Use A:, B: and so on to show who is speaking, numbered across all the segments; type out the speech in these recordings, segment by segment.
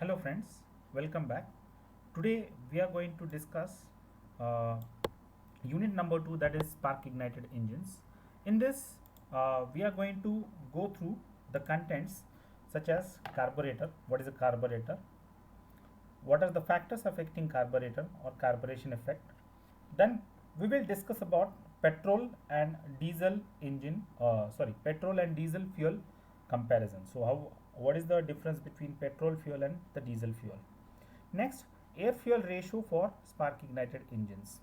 A: Hello friends, welcome back. Today we are going to discuss uh, unit number 2, that is spark ignited engines. In this we are going to go through the contents such as carburetor, what is a carburetor, what are the factors affecting carburetor or carburation effect. Then we will discuss about petrol and diesel engine, petrol and diesel fuel comparison. So what is the difference between petrol fuel and the diesel fuel? Next, air fuel ratio for spark ignited engines.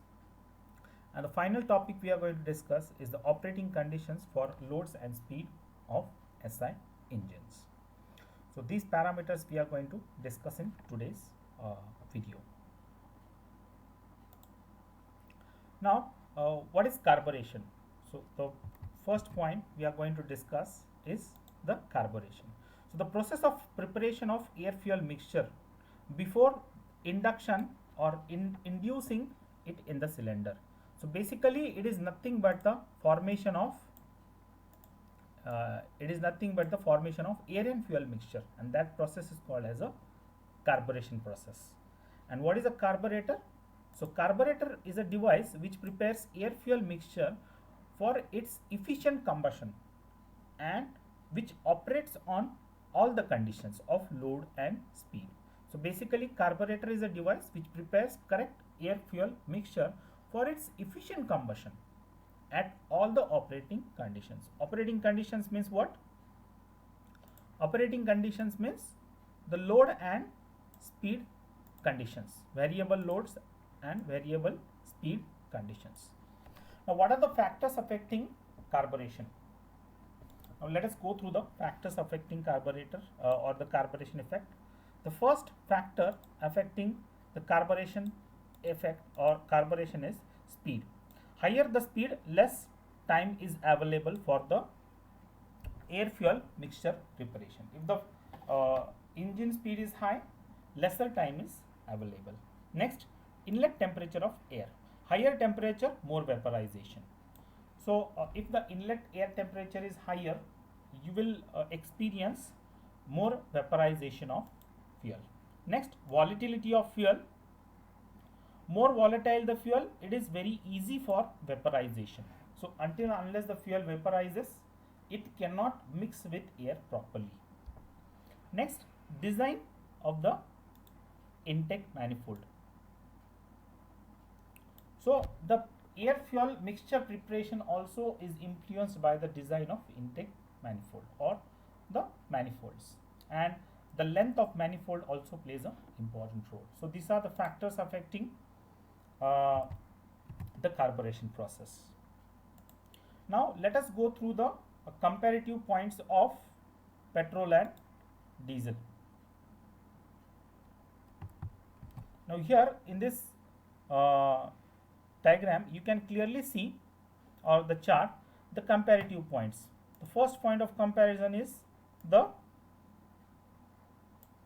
A: And the final topic we are going to discuss is the operating conditions for loads and speed of SI engines. So these parameters we are going to discuss in today's video. Now, what is carburation? So the first point we are going to discuss is the carburation. So the process of preparation of air fuel mixture before induction or inducing it in the cylinder. So basically it is nothing but the formation of air and fuel mixture, and that process is called as a carburation process. And what is a carburetor? So carburetor is a device which prepares air fuel mixture for its efficient combustion and which operates on all the conditions of load and speed. So basically carburetor is a device which prepares correct air fuel mixture for its efficient combustion at all the operating conditions. Operating conditions means what? Operating conditions means the load and speed conditions, variable loads and variable speed conditions. Now what are the factors affecting carburation? Now let us go through the factors affecting carburetor or the carburation effect. The first factor affecting the carburation effect or carburation is speed. Higher the speed, less time is available for the air fuel mixture preparation. If the engine speed is high, lesser time is available. Next, inlet temperature of air. Higher temperature, more vaporization. So if the inlet air temperature is higher, you will experience more vaporization of fuel. Next, volatility of fuel. More volatile the fuel, it is very easy for vaporization. So until unless the fuel vaporizes, it cannot mix with air properly. Next, design of the intake manifold. So the air fuel mixture preparation also is influenced by the design of intake manifold or the manifolds, and the length of manifold also plays an important role. So these are the factors affecting the carburation process. Now let us go through the comparative points of petrol and diesel. Now here in this diagram you can clearly see, or the chart, the comparative points. The first point of comparison is the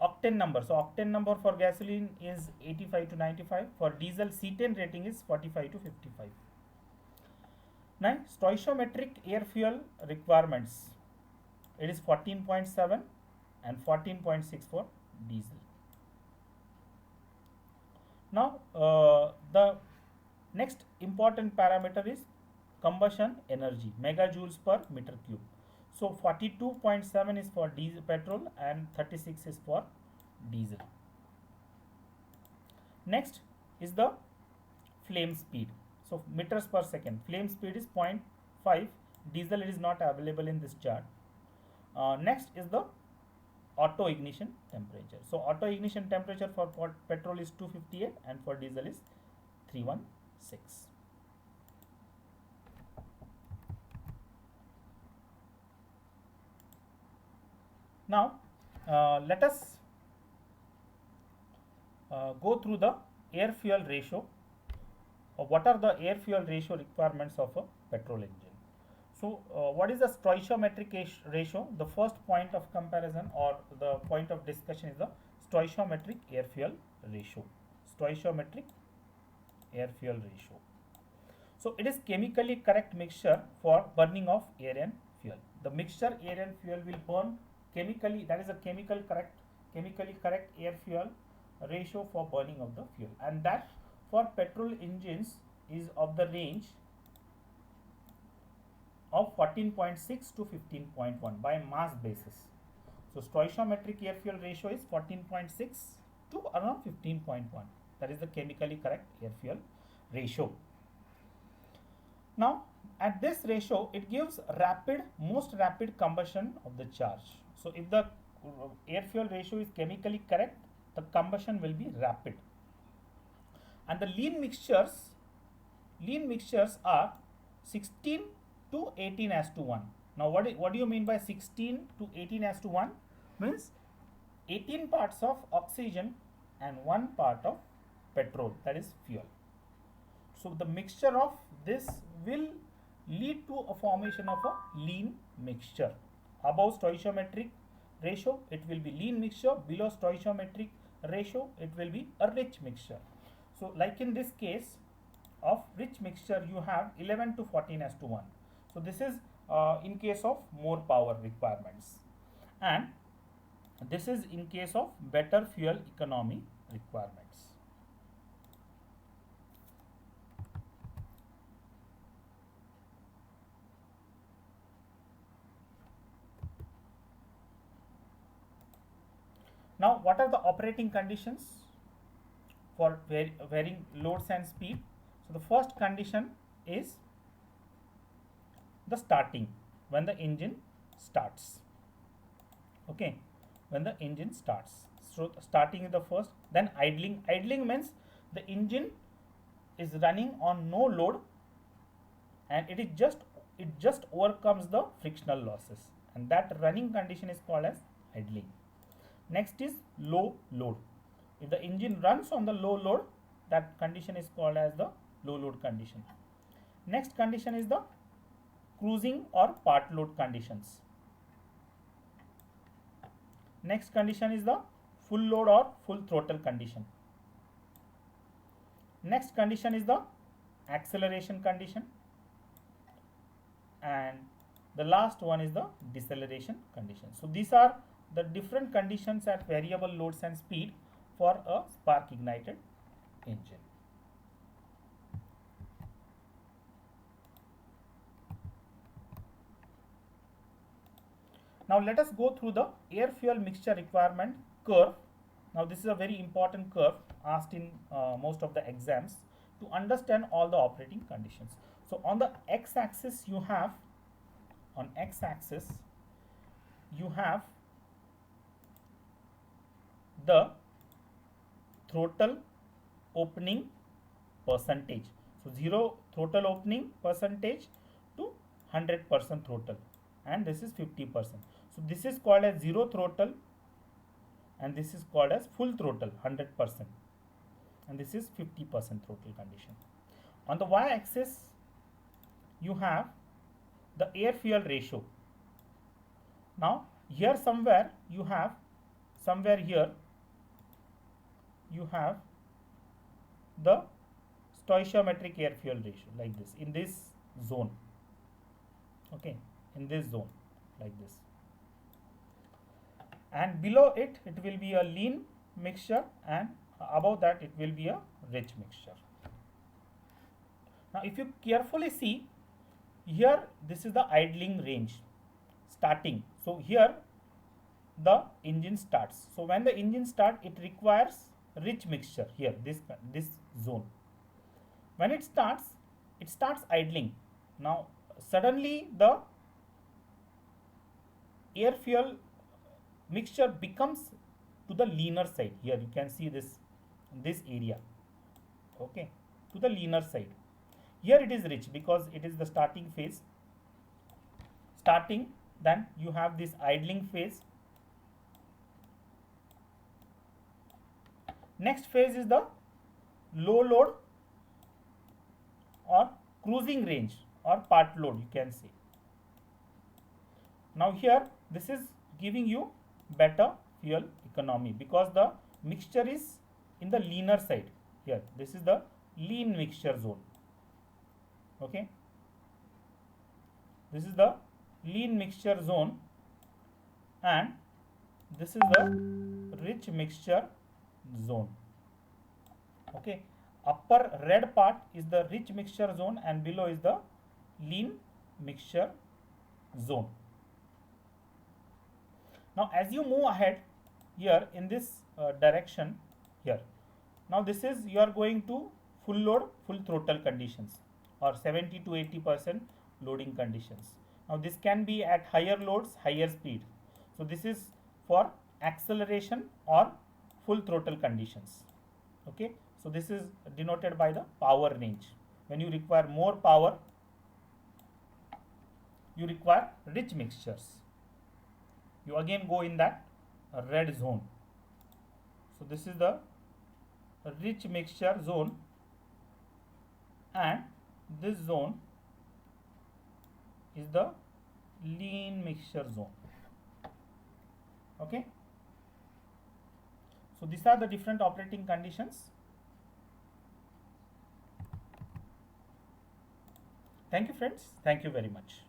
A: octane number. So octane number for gasoline is 85 to 95. For diesel, C10 rating is 45 to 55. Now stoichiometric air fuel requirements, it is 14.7 and 14.6 for diesel. Now the next important parameter is combustion energy, megajoules per meter cube. So 42.7 is for diesel petrol and 36 is for diesel. Next is the flame speed. So meters per second. Flame speed is 0.5. Diesel is not available in this chart. Next is the auto ignition temperature. So auto ignition temperature for petrol is 258 and for diesel is 316. Now let us go through the air fuel ratio. What are the air fuel ratio requirements of a petrol engine? So what is the stoichiometric ratio? The first point of comparison or the point of discussion is the stoichiometric air fuel ratio. Stoichiometric air fuel ratio. So it is chemically correct mixture for burning of air and fuel. The mixture air and fuel will burn chemically, that is a chemically correct air fuel ratio for burning of the fuel, and that for petrol engines is of the range of 14.6 to 15.1 by mass basis. So stoichiometric air fuel ratio is 14.6 to around 15.1. That is the chemically correct air fuel ratio. Now at this ratio it gives most rapid combustion of the charge. So if the air fuel ratio is chemically correct, the combustion will be rapid. And the lean mixtures are 16 to 18 as to 1. Now what do you mean by 16 to 18 as to 1? Means 18 parts of oxygen and 1 part of petrol, that is fuel. So the mixture of this will lead to a formation of a lean mixture. Above stoichiometric ratio it will be lean mixture, below stoichiometric ratio it will be a rich mixture. So like in this case of rich mixture you have 11 to 14 as to 1. So this is in case of more power requirements, and this is in case of better fuel economy requirements. Now what are the operating conditions for varying loads and speed? So the first condition is the starting, when the engine starts. Okay, when the engine starts. So starting is the first. Then idling. Idling means the engine is running on no load and it just overcomes the frictional losses, and that running condition is called as idling. Next is low load. If the engine runs on the low load, that condition is called as the low load condition. Next condition is the cruising or part load conditions. Next condition is the full load or full throttle condition. Next condition is the acceleration condition, and the last one is the deceleration condition. So these are the different conditions at variable loads and speed for a spark ignited engine. Now let us go through the air fuel mixture requirement curve. Now this is a very important curve asked in most of the exams to understand all the operating conditions. So on the x-axis you have the throttle opening percentage. So 0 throttle opening percentage to 100% throttle, and this is 50%. So this is called as 0 throttle, and this is called as full throttle 100%, and this is 50% throttle condition. On the y-axis you have the air fuel ratio. Now here somewhere here you have the stoichiometric air fuel ratio, like this, in this zone. Okay, in this zone, like this, and below it will be a lean mixture, and above that it will be a rich mixture. Now if you carefully see here, this is the idling range starting. So here the engine starts. So when the engine starts, it requires rich mixture here, this zone. When it starts idling. Now suddenly the air fuel mixture becomes to the leaner side. Here you can see this area, okay, to the leaner side. Here it is rich because it is the starting phase. Then you have this idling phase. Next phase is the low load or cruising range or part load, you can say. Now here this is giving you better fuel economy because the mixture is in the leaner side. Here this is the lean mixture zone. Okay, this is the lean mixture zone, and this is the rich mixture zone. Okay, upper red part is the rich mixture zone and below is the lean mixture zone. Now as you move ahead here in this direction here, now this is you are going to full load, full throttle conditions or 70 to 80% loading conditions. Now this can be at higher loads, higher speed. So this is for acceleration or full throttle conditions. Okay, so this is denoted by the power range. When you require more power, you require rich mixtures. You again go in that red zone. So this is the rich mixture zone and this zone is the lean mixture zone. Okay, so these are the different operating conditions. Thank you friends, thank you very much.